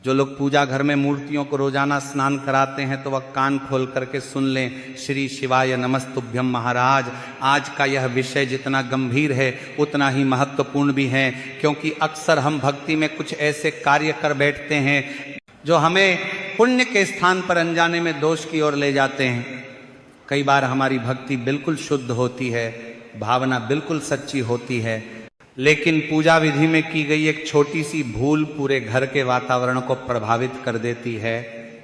जो लोग पूजा घर में मूर्तियों को रोजाना स्नान कराते हैं तो वह कान खोल करके सुन लें। श्री शिवाय नमस्तुभ्यम महाराज। आज का यह विषय जितना गंभीर है उतना ही महत्वपूर्ण भी है, क्योंकि अक्सर हम भक्ति में कुछ ऐसे कार्य कर बैठते हैं जो हमें पुण्य के स्थान पर अनजाने में दोष की ओर ले जाते हैं। कई बार हमारी भक्ति बिल्कुल शुद्ध होती है, भावना बिल्कुल सच्ची होती है, लेकिन पूजा विधि में की गई एक छोटी सी भूल पूरे घर के वातावरण को प्रभावित कर देती है।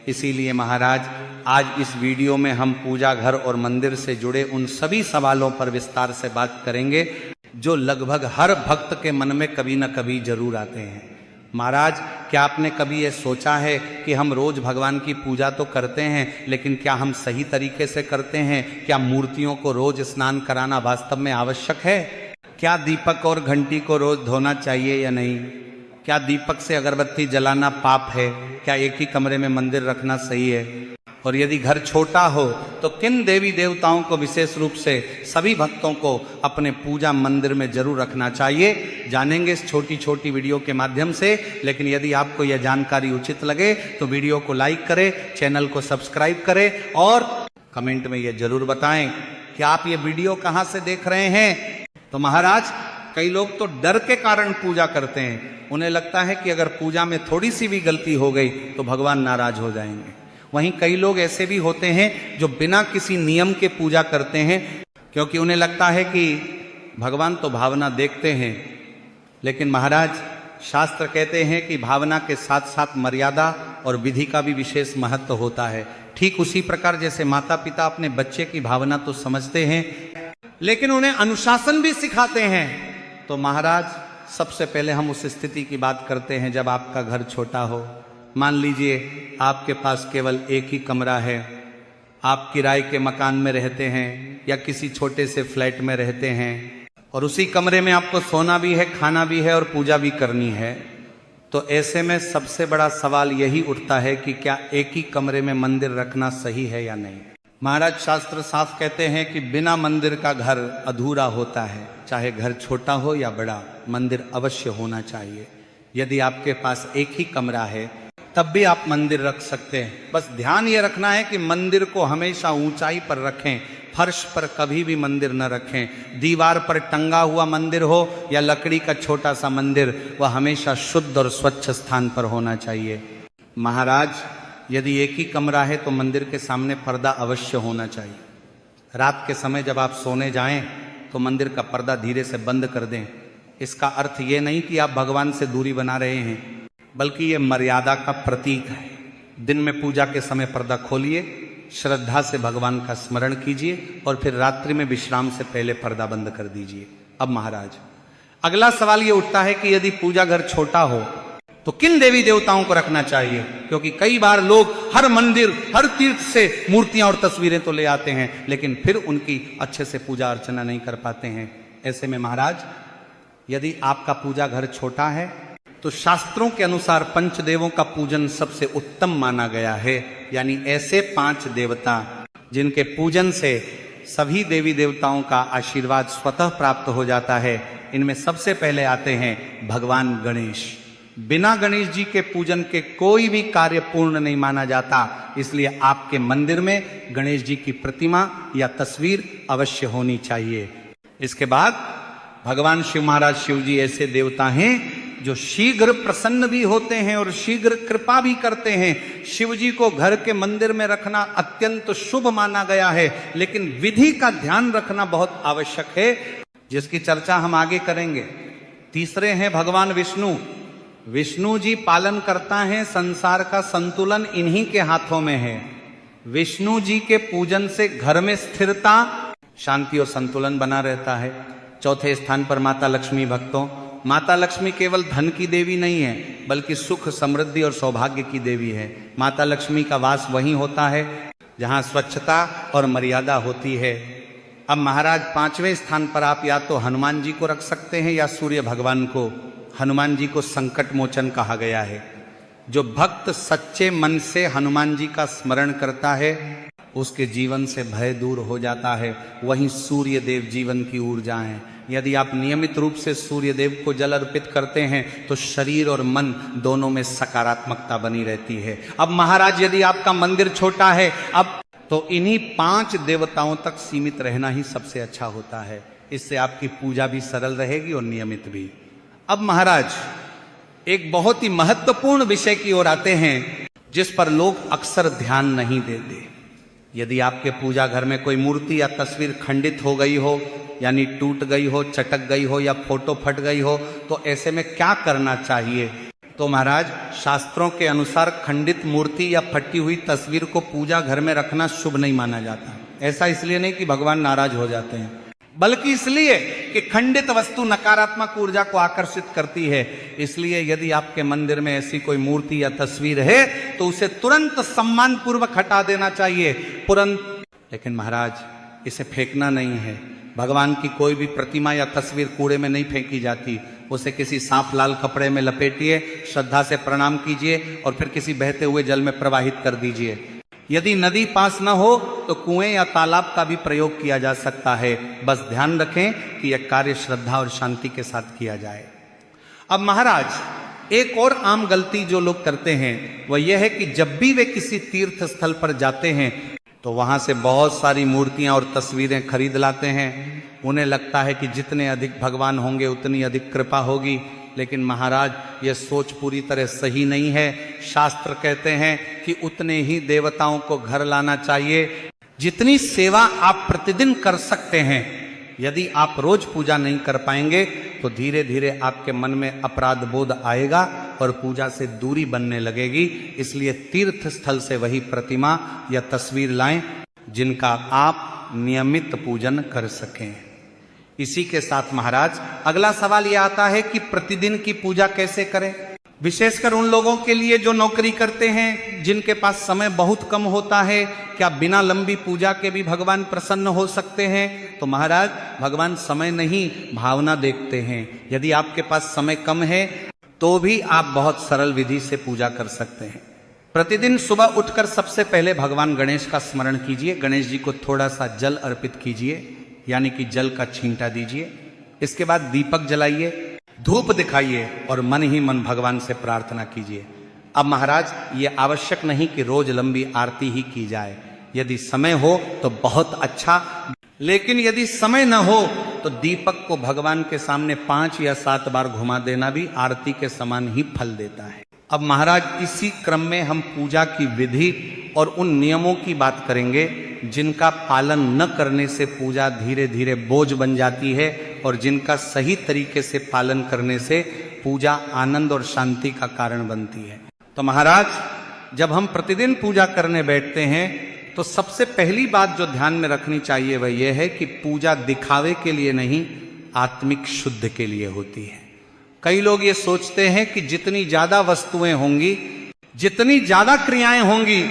इसीलिए महाराज आज इस वीडियो में हम पूजा घर और मंदिर से जुड़े उन सभी सवालों पर विस्तार से बात करेंगे जो लगभग हर भक्त के मन में कभी न कभी जरूर आते हैं। महाराज, क्या आपने कभी ये सोचा है कि हम रोज भगवान की पूजा तो करते हैं, लेकिन क्या हम सही तरीके से करते हैं? क्या मूर्तियों को रोज स्नान कराना वास्तव में आवश्यक है? क्या दीपक और घंटी को रोज धोना चाहिए या नहीं? क्या दीपक से अगरबत्ती जलाना पाप है? क्या एक ही कमरे में मंदिर रखना सही है? और यदि घर छोटा हो तो किन देवी देवताओं को विशेष रूप से सभी भक्तों को अपने पूजा मंदिर में जरूर रखना चाहिए? जानेंगे इस छोटी छोटी वीडियो के माध्यम से। लेकिन यदि आपको यह जानकारी उचित लगे तो वीडियो को लाइक करें, चैनल को सब्सक्राइब करें और कमेंट में यह जरूर बताएं कि आप ये वीडियो कहाँ से देख रहे हैं। तो महाराज, कई लोग तो डर के कारण पूजा करते हैं। उन्हें लगता है कि अगर पूजा में थोड़ी सी भी गलती हो गई तो भगवान नाराज हो जाएंगे। वहीं कई लोग ऐसे भी होते हैं जो बिना किसी नियम के पूजा करते हैं, क्योंकि उन्हें लगता है कि भगवान तो भावना देखते हैं। लेकिन महाराज, शास्त्र कहते हैं कि भावना के साथ साथ मर्यादा और विधि का भी विशेष महत्व होता है। ठीक उसी प्रकार जैसे माता पिता अपने बच्चे की भावना तो समझते हैं, लेकिन उन्हें अनुशासन भी सिखाते हैं। तो महाराज, सबसे पहले हम उस स्थिति की बात करते हैं जब आपका घर छोटा हो। मान लीजिए आपके पास केवल एक ही कमरा है, आप किराए के मकान में रहते हैं या किसी छोटे से फ्लैट में रहते हैं और उसी कमरे में आपको सोना भी है, खाना भी है और पूजा भी करनी है। तो ऐसे में सबसे बड़ा सवाल यही उठता है कि क्या एक ही कमरे में मंदिर रखना सही है या नहीं। महाराज, शास्त्र साफ कहते हैं कि बिना मंदिर का घर अधूरा होता है। चाहे घर छोटा हो या बड़ा, मंदिर अवश्य होना चाहिए। यदि आपके पास एक ही कमरा है तब भी आप मंदिर रख सकते हैं। बस ध्यान ये रखना है कि मंदिर को हमेशा ऊंचाई पर रखें, फर्श पर कभी भी मंदिर न रखें। दीवार पर टंगा हुआ मंदिर हो या लकड़ी का छोटा सा मंदिर, वह हमेशा शुद्ध और स्वच्छ स्थान पर होना चाहिए। महाराज, यदि एक ही कमरा है तो मंदिर के सामने पर्दा अवश्य होना चाहिए। रात के समय जब आप सोने जाएं तो मंदिर का पर्दा धीरे से बंद कर दें। इसका अर्थ ये नहीं कि आप भगवान से दूरी बना रहे हैं, बल्कि ये मर्यादा का प्रतीक है। दिन में पूजा के समय पर्दा खोलिए, श्रद्धा से भगवान का स्मरण कीजिए और फिर रात्रि में विश्राम से पहले पर्दा बंद कर दीजिए। अब महाराज, अगला सवाल ये उठता है कि यदि पूजा घर छोटा हो तो किन देवी देवताओं को रखना चाहिए? क्योंकि कई बार लोग हर मंदिर, हर तीर्थ से मूर्तियां और तस्वीरें तो ले आते हैं, लेकिन फिर उनकी अच्छे से पूजा अर्चना नहीं कर पाते हैं। ऐसे में महाराज, यदि आपका पूजा घर छोटा है तो शास्त्रों के अनुसार पंचदेवों का पूजन सबसे उत्तम माना गया है। यानी ऐसे 5 देवता जिनके पूजन से सभी देवी देवताओं का आशीर्वाद स्वतः प्राप्त हो जाता है। इनमें सबसे पहले आते हैं भगवान गणेश। बिना गणेश जी के पूजन के कोई भी कार्य पूर्ण नहीं माना जाता, इसलिए आपके मंदिर में गणेश जी की प्रतिमा या तस्वीर अवश्य होनी चाहिए। इसके बाद भगवान शिव महाराज शिव जी ऐसे देवता हैं जो शीघ्र प्रसन्न भी होते हैं और शीघ्र कृपा भी करते हैं। शिव जी को घर के मंदिर में रखना अत्यंत शुभ माना गया है, लेकिन विधि का ध्यान रखना बहुत आवश्यक है, जिसकी चर्चा हम आगे करेंगे। तीसरे हैं भगवान विष्णु। विष्णु जी पालन करता है, संसार का संतुलन इन्हीं के हाथों में है। विष्णु जी के पूजन से घर में स्थिरता, शांति और संतुलन बना रहता है। चौथे स्थान पर माता लक्ष्मी। भक्तों, माता लक्ष्मी केवल धन की देवी नहीं है, बल्कि सुख, समृद्धि और सौभाग्य की देवी है। माता लक्ष्मी का वास वहीं होता है जहां स्वच्छता और मर्यादा होती है। अब महाराज, 5वें स्थान पर आप या तो हनुमान जी को रख सकते हैं या सूर्य भगवान को। हनुमान जी को संकट मोचन कहा गया है। जो भक्त सच्चे मन से हनुमान जी का स्मरण करता है उसके जीवन से भय दूर हो जाता है। वहीं सूर्य देव जीवन की ऊर्जा है। यदि आप नियमित रूप से सूर्य देव को जल अर्पित करते हैं तो शरीर और मन दोनों में सकारात्मकता बनी रहती है। अब महाराज यदि आपका मंदिर छोटा है अब तो इन्हीं 5 देवताओं तक सीमित रहना ही सबसे अच्छा होता है। इससे आपकी पूजा भी सरल रहेगी और नियमित भी। अब महाराज एक बहुत ही महत्वपूर्ण विषय की ओर आते हैं जिस पर लोग अक्सर ध्यान नहीं देते। यदि आपके पूजा घर में कोई मूर्ति या तस्वीर खंडित हो गई हो, यानी टूट गई हो, चटक गई हो या फोटो फट गई हो, तो ऐसे में क्या करना चाहिए? तो महाराज शास्त्रों के अनुसार खंडित मूर्ति या फटी हुई तस्वीर को पूजा घर में रखना शुभ नहीं माना जाता। ऐसा इसलिए नहीं कि भगवान नाराज हो जाते हैं, बल्कि इसलिए कि खंडित वस्तु नकारात्मक ऊर्जा को आकर्षित करती है। इसलिए यदि आपके मंदिर में ऐसी कोई मूर्ति या तस्वीर है तो उसे तुरंत सम्मान पूर्वक हटा देना चाहिए, तुरंत। लेकिन महाराज इसे फेंकना नहीं है। भगवान की कोई भी प्रतिमा या तस्वीर कूड़े में नहीं फेंकी जाती। उसे किसी साफ लाल कपड़े में लपेटिए, श्रद्धा से प्रणाम कीजिए और फिर किसी बहते हुए जल में प्रवाहित कर दीजिए। यदि नदी पास न हो तो कुएं या तालाब का भी प्रयोग किया जा सकता है। बस ध्यान रखें कि यह कार्य श्रद्धा और शांति के साथ किया जाए। अब महाराज एक और आम गलती जो लोग करते हैं वह यह है कि जब भी वे किसी तीर्थ स्थल पर जाते हैं तो वहां से बहुत सारी मूर्तियां और तस्वीरें खरीद लाते हैं। उन्हें लगता है कि जितने अधिक भगवान होंगे उतनी अधिक कृपा होगी। लेकिन महाराज यह सोच पूरी तरह सही नहीं है। शास्त्र कहते हैं कि उतने ही देवताओं को घर लाना चाहिए जितनी सेवा आप प्रतिदिन कर सकते हैं। यदि आप रोज पूजा नहीं कर पाएंगे तो धीरे धीरे आपके मन में अपराध बोध आएगा और पूजा से दूरी बनने लगेगी। इसलिए तीर्थ स्थल से वही प्रतिमा या तस्वीर लाएं जिनका आप नियमित पूजन कर सकें। इसी के साथ महाराज अगला सवाल यह आता है कि प्रतिदिन की पूजा कैसे करें, विशेषकर उन लोगों के लिए जो नौकरी करते हैं, जिनके पास समय बहुत कम होता है। क्या बिना लंबी पूजा के भी भगवान प्रसन्न हो सकते हैं? तो महाराज भगवान समय नहीं भावना देखते हैं। यदि आपके पास समय कम है तो भी आप बहुत सरल विधि से पूजा कर सकते हैं। प्रतिदिन सुबह उठकर सबसे पहले भगवान गणेश का स्मरण कीजिए। गणेश जी को थोड़ा सा जल अर्पित कीजिए, यानी कि जल का छींटा दीजिए। इसके बाद दीपक जलाइए, धूप दिखाइए और मन ही मन भगवान से प्रार्थना कीजिए। अब महाराज ये आवश्यक नहीं कि रोज लंबी आरती ही की जाए। यदि समय हो तो बहुत अच्छा, लेकिन यदि समय न हो तो दीपक को भगवान के सामने 5 या 7 बार घुमा देना भी आरती के समान ही फल देता है। अब महाराज इसी क्रम में हम पूजा की विधि और उन नियमों की बात करेंगे जिनका पालन न करने से पूजा धीरे धीरे बोझ बन जाती है और जिनका सही तरीके से पालन करने से पूजा आनंद और शांति का कारण बनती है। तो महाराज जब हम प्रतिदिन पूजा करने बैठते हैं तो सबसे पहली बात जो ध्यान में रखनी चाहिए वह यह है कि पूजा दिखावे के लिए नहीं, आत्मिक शुद्ध के लिए होती है। कई लोग ये सोचते हैं कि जितनी ज्यादा वस्तुएं होंगी, जितनी ज्यादा क्रियाएं होंगी,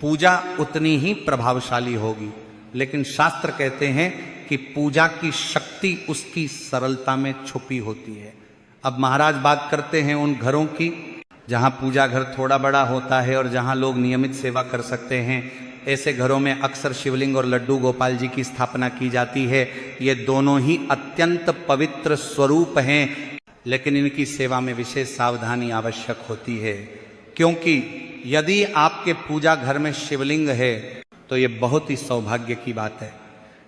पूजा उतनी ही प्रभावशाली होगी। लेकिन शास्त्र कहते हैं कि पूजा की शक्ति उसकी सरलता में छुपी होती है। अब महाराज बात करते हैं उन घरों की जहां पूजा घर थोड़ा बड़ा होता है और जहां लोग नियमित सेवा कर सकते हैं। ऐसे घरों में अक्सर शिवलिंग और लड्डू गोपाल जी की स्थापना की जाती है। ये दोनों ही अत्यंत पवित्र स्वरूप हैं, लेकिन इनकी सेवा में विशेष सावधानी आवश्यक होती है, क्योंकि यदि आपके पूजा घर में शिवलिंग है तो यह बहुत ही सौभाग्य की बात है।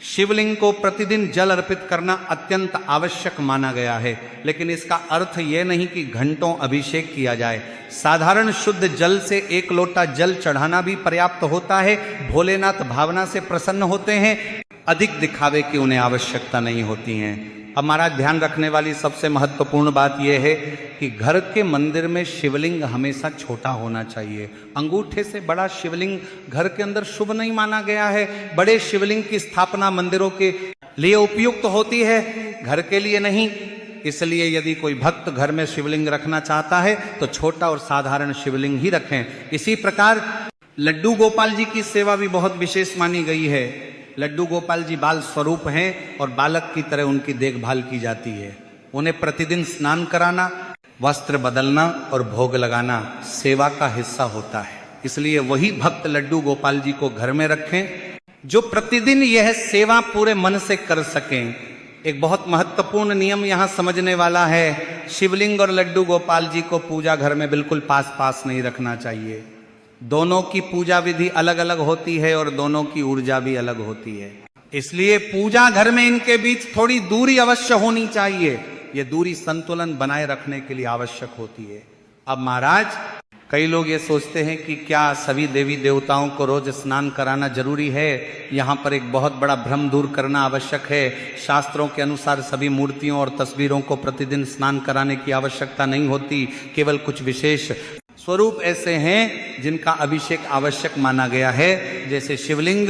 शिवलिंग को प्रतिदिन जल अर्पित करना अत्यंत आवश्यक माना गया है, लेकिन इसका अर्थ यह नहीं कि घंटों अभिषेक किया जाए। साधारण शुद्ध जल से 1 लोटा जल चढ़ाना भी पर्याप्त होता है। भोलेनाथ भावना से प्रसन्न होते हैं, अधिक दिखावे की उन्हें आवश्यकता नहीं होती है। अब महाराज ध्यान रखने वाली सबसे महत्वपूर्ण बात यह है कि घर के मंदिर में शिवलिंग हमेशा छोटा होना चाहिए। अंगूठे से बड़ा शिवलिंग घर के अंदर शुभ नहीं माना गया है। बड़े शिवलिंग की स्थापना मंदिरों के लिए उपयुक्त होती है, घर के लिए नहीं। इसलिए यदि कोई भक्त घर में शिवलिंग रखना चाहता है तो छोटा और साधारण शिवलिंग ही रखें। इसी प्रकार लड्डू गोपाल जी की सेवा भी बहुत विशेष मानी गई है। लड्डू गोपाल जी बाल स्वरूप हैं और बालक की तरह उनकी देखभाल की जाती है। उन्हें प्रतिदिन स्नान कराना, वस्त्र बदलना और भोग लगाना सेवा का हिस्सा होता है। इसलिए वही भक्त लड्डू गोपाल जी को घर में रखें जो प्रतिदिन यह सेवा पूरे मन से कर सकें। एक बहुत महत्वपूर्ण नियम यहाँ समझने वाला है। शिवलिंग और लड्डू गोपाल जी को पूजा घर में बिल्कुल पास पास नहीं रखना चाहिए। दोनों की पूजा विधि अलग अलग होती है और दोनों की ऊर्जा भी अलग होती है, इसलिए पूजा घर में इनके बीच थोड़ी दूरी अवश्य होनी चाहिए। ये दूरी संतुलन बनाए रखने के लिए आवश्यक होती है। अब महाराज, कई लोग ये सोचते हैं कि क्या सभी देवी देवताओं को रोज स्नान कराना जरूरी है? यहाँ पर एक बहुत बड़ा भ्रम दूर करना आवश्यक है। शास्त्रों के अनुसार सभी मूर्तियों और तस्वीरों को प्रतिदिन स्नान कराने की आवश्यकता नहीं होती। केवल कुछ विशेष स्वरूप ऐसे हैं जिनका अभिषेक आवश्यक माना गया है, जैसे शिवलिंग,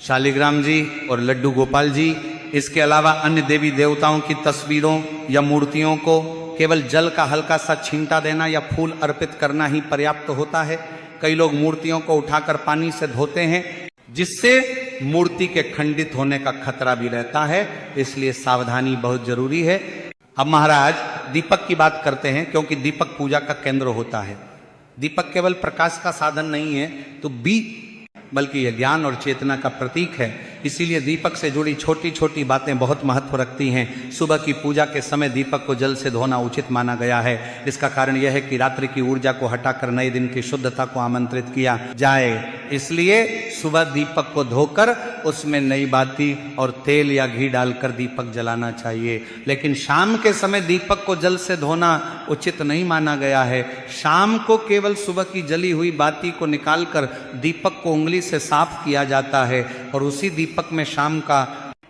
शालिग्राम जी और लड्डू गोपाल जी। इसके अलावा अन्य देवी देवताओं की तस्वीरों या मूर्तियों को केवल जल का हल्का सा छींटा देना या फूल अर्पित करना ही पर्याप्त होता है। कई लोग मूर्तियों को उठाकर पानी से धोते हैं, जिससे मूर्ति के खंडित होने का खतरा भी रहता है, इसलिए सावधानी बहुत जरूरी है। अब महाराज, दीपक की बात करते हैं, क्योंकि दीपक पूजा का केंद्र होता है। दीपक केवल प्रकाश का साधन नहीं है तो बल्कि यह ज्ञान और चेतना का प्रतीक है। इसीलिए दीपक से जुड़ी छोटी छोटी बातें बहुत महत्व रखती हैं। सुबह की पूजा के समय दीपक को जल से धोना उचित माना गया है। इसका कारण यह है कि रात्रि की ऊर्जा को हटाकर नए दिन की शुद्धता को आमंत्रित किया जाए। इसलिए सुबह दीपक को धोकर उसमें नई बाती और तेल या घी डालकर दीपक जलाना चाहिए। लेकिन शाम के समय दीपक को जल से धोना उचित नहीं माना गया है। शाम को केवल सुबह की जली हुई बाती को निकालकर दीपक को उंगली से साफ किया जाता है और उसी दीपक में शाम का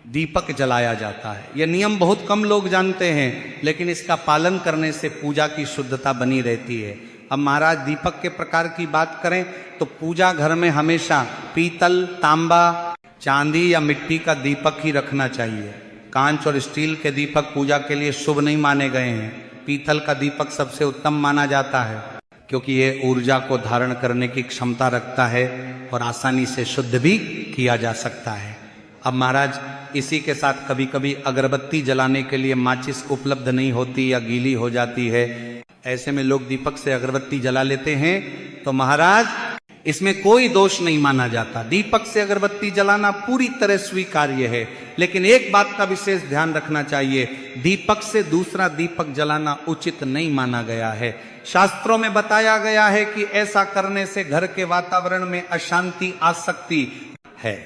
दीपक जलाया जाता है। यह नियम बहुत कम लोग जानते हैं, लेकिन इसका पालन करने से पूजा की शुद्धता बनी रहती है। अब महाराज, दीपक के प्रकार की बात करें तो पूजा घर में हमेशा पीतल, तांबा, चांदी या मिट्टी का दीपक ही रखना चाहिए। कांच और स्टील के दीपक पूजा के लिए शुभ नहीं माने गए हैं। पीतल का दीपक सबसे उत्तम माना जाता है, क्योंकि ये ऊर्जा को धारण करने की क्षमता रखता है और आसानी से शुद्ध भी किया जा सकता है। अब महाराज, इसी के साथ कभी कभी अगरबत्ती जलाने के लिए माचिस उपलब्ध नहीं होती या गीली हो जाती है। ऐसे में लोग दीपक से अगरबत्ती जला लेते हैं, तो महाराज इसमें कोई दोष नहीं माना जाता। दीपक से अगरबत्ती जलाना पूरी तरह स्वीकार्य है, लेकिन एक बात का विशेष ध्यान रखना चाहिए, दीपक से दूसरा दीपक जलाना उचित नहीं माना गया है। शास्त्रों में बताया गया है कि ऐसा करने से घर के वातावरण में अशांति आ सकती है।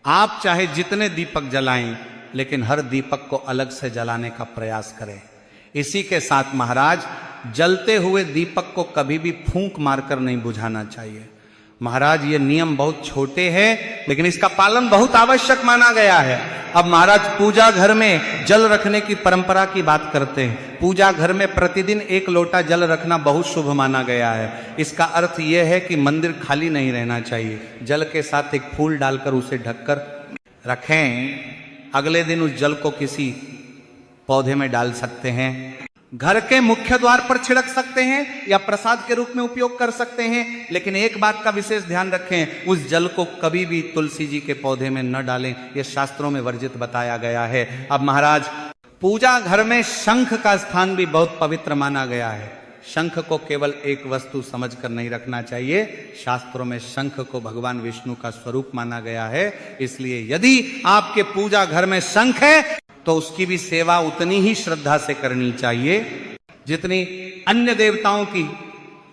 आप चाहे जितने दीपक जलाएं, लेकिन हर दीपक को अलग से जलाने का प्रयास करें। इसी के साथ महाराज, जलते हुए दीपक को कभी भी फूंक मारकर नहीं बुझाना चाहिए। महाराज, ये नियम बहुत छोटे हैं, लेकिन इसका पालन बहुत आवश्यक माना गया है। अब महाराज, पूजा घर में जल रखने की परंपरा की बात करते हैं। पूजा घर में प्रतिदिन 1 लोटा जल रखना बहुत शुभ माना गया है। इसका अर्थ यह है कि मंदिर खाली नहीं रहना चाहिए। जल के साथ एक फूल डालकर उसे ढककर रखें। अगले दिन उस जल को किसी पौधे में डाल सकते हैं, घर के मुख्य द्वार पर छिड़क सकते हैं या प्रसाद के रूप में उपयोग कर सकते हैं। लेकिन एक बात का विशेष ध्यान रखें, उस जल को कभी भी तुलसी जी के पौधे में न डालें, यह शास्त्रों में वर्जित बताया गया है। अब महाराज, पूजा घर में शंख का स्थान भी बहुत पवित्र माना गया है। शंख को केवल एक वस्तु समझकर नहीं रखना चाहिए। शास्त्रों में शंख को भगवान विष्णु का स्वरूप माना गया है। इसलिए यदि आपके पूजा घर में शंख है तो उसकी भी सेवा उतनी ही श्रद्धा से करनी चाहिए जितनी अन्य देवताओं की।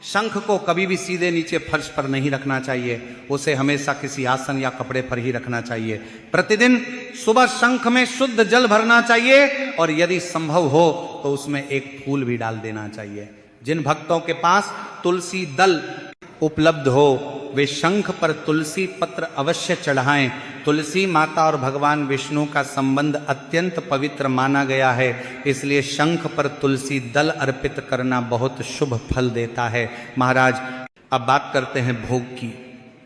शंख को कभी भी सीधे नीचे फर्श पर नहीं रखना चाहिए, उसे हमेशा किसी आसन या कपड़े पर ही रखना चाहिए। प्रतिदिन सुबह शंख में शुद्ध जल भरना चाहिए और यदि संभव हो तो उसमें एक फूल भी डाल देना चाहिए। जिन भक्तों के पास तुलसी दल उपलब्ध हो वे शंख पर तुलसी पत्र अवश्य चढ़ाएं। तुलसी माता और भगवान विष्णु का संबंध अत्यंत पवित्र माना गया है, इसलिए शंख पर तुलसी दल अर्पित करना बहुत शुभ फल देता है। महाराज, अब बात करते हैं भोग की।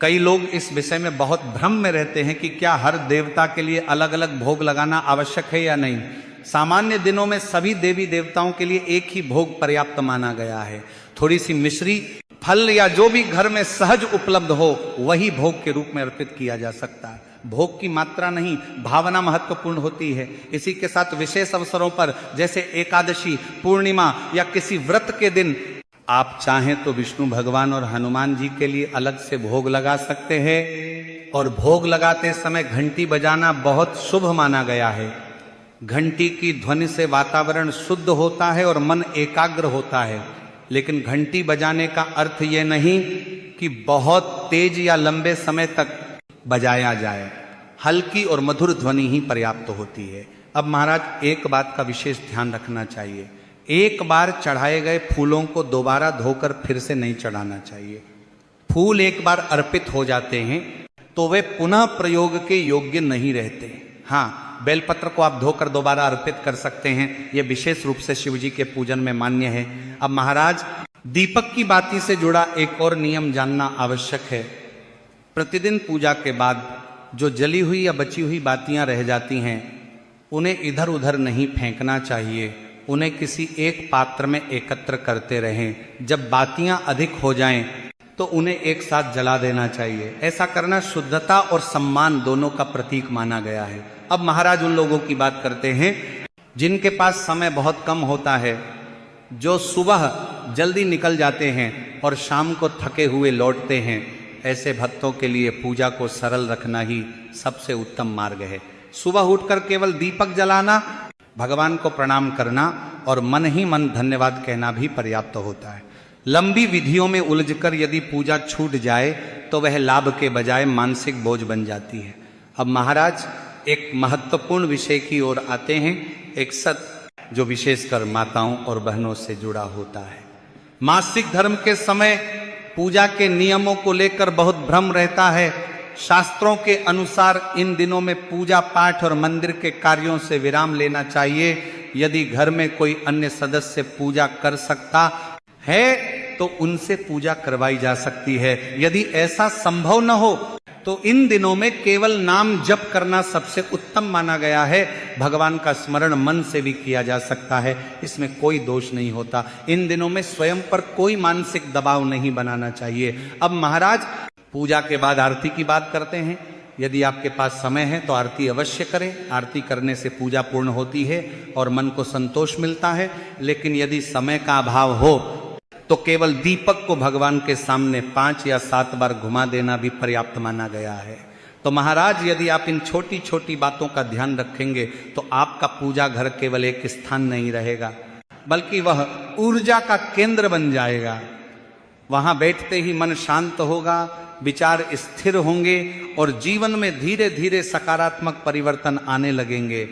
कई लोग इस विषय में बहुत भ्रम में रहते हैं कि क्या हर देवता के लिए अलग अलग भोग लगाना आवश्यक है या नहीं। सामान्य दिनों में सभी देवी देवताओं के लिए एक ही भोग पर्याप्त माना गया है। थोड़ी सी मिश्री, फल या जो भी घर में सहज उपलब्ध हो वही भोग के रूप में अर्पित किया जा सकता है। भोग की मात्रा नहीं, भावना महत्वपूर्ण होती है। इसी के साथ विशेष अवसरों पर जैसे एकादशी, पूर्णिमा या किसी व्रत के दिन आप चाहें तो विष्णु भगवान और हनुमान जी के लिए अलग से भोग लगा सकते हैं। और भोग लगाते समय घंटी बजाना बहुत शुभ माना गया है। घंटी की ध्वनि से वातावरण शुद्ध होता है और मन एकाग्र होता है, लेकिन घंटी बजाने का अर्थ ये नहीं कि बहुत तेज या लंबे समय तक बजाया जाए, हल्की और मधुर ध्वनि ही पर्याप्त होती है। अब महाराज एक बात का विशेष ध्यान रखना चाहिए, एक बार चढ़ाए गए फूलों को दोबारा धोकर फिर से नहीं चढ़ाना चाहिए। फूल एक बार अर्पित हो जाते हैं तो वे पुनः प्रयोग के योग्य नहीं रहते। हाँ, बेलपत्र को आप धोकर दोबारा अर्पित कर सकते हैं, यह विशेष रूप से शिव जी के पूजन में मान्य है। अब महाराज दीपक की बाती से जुड़ा एक और नियम जानना आवश्यक है। प्रतिदिन पूजा के बाद जो जली हुई या बची हुई बातियां रह जाती हैं, उन्हें इधर उधर नहीं फेंकना चाहिए, उन्हें किसी एक पात्र में एकत्र करते रहें। जब बातियां अधिक हो जाएं तो उन्हें एक साथ जला देना चाहिए। ऐसा करना शुद्धता और सम्मान दोनों का प्रतीक माना गया है। अब महाराज उन लोगों की बात करते हैं जिनके पास समय बहुत कम होता है, जो सुबह जल्दी निकल जाते हैं और शाम को थके हुए लौटते हैं। ऐसे भक्तों के लिए पूजा को सरल रखना ही सबसे उत्तम मार्ग है। सुबह उठकर केवल दीपक जलाना, भगवान को प्रणाम करना और मन ही मन धन्यवाद कहना भी पर्याप्त होता है। लंबी विधियों में उलझकर यदि पूजा छूट जाए तो वह लाभ के बजाय मानसिक बोझ बन जाती है। अब महाराज एक महत्वपूर्ण विषय की ओर आते हैं, एक सत्य जो विशेषकर माताओं और बहनों से जुड़ा होता है। मासिक धर्म के समय पूजा के नियमों को लेकर बहुत भ्रम रहता है। शास्त्रों के अनुसार इन दिनों में पूजा पाठ और मंदिर के कार्यों से विराम लेना चाहिए। यदि घर में कोई अन्य सदस्य पूजा कर सकता है तो उनसे पूजा करवाई जा सकती है। यदि ऐसा संभव न हो तो इन दिनों में केवल नाम जप करना सबसे उत्तम माना गया है। भगवान का स्मरण मन से भी किया जा सकता है, इसमें कोई दोष नहीं होता। इन दिनों में स्वयं पर कोई मानसिक दबाव नहीं बनाना चाहिए। अब महाराज पूजा के बाद आरती की बात करते हैं। यदि आपके पास समय है तो आरती अवश्य करें। आरती करने से पूजा पूर्ण होती है और मन को संतोष मिलता है। लेकिन यदि समय का अभाव हो तो केवल दीपक को भगवान के सामने 5 या 7 बार घुमा देना भी पर्याप्त माना गया है। तो महाराज यदि आप इन छोटी छोटी बातों का ध्यान रखेंगे तो आपका पूजा घर केवल एक स्थान नहीं रहेगा, बल्कि वह ऊर्जा का केंद्र बन जाएगा। वहां बैठते ही मन शांत होगा, विचार स्थिर होंगे और जीवन में धीरे धीरे सकारात्मक परिवर्तन आने लगेंगे।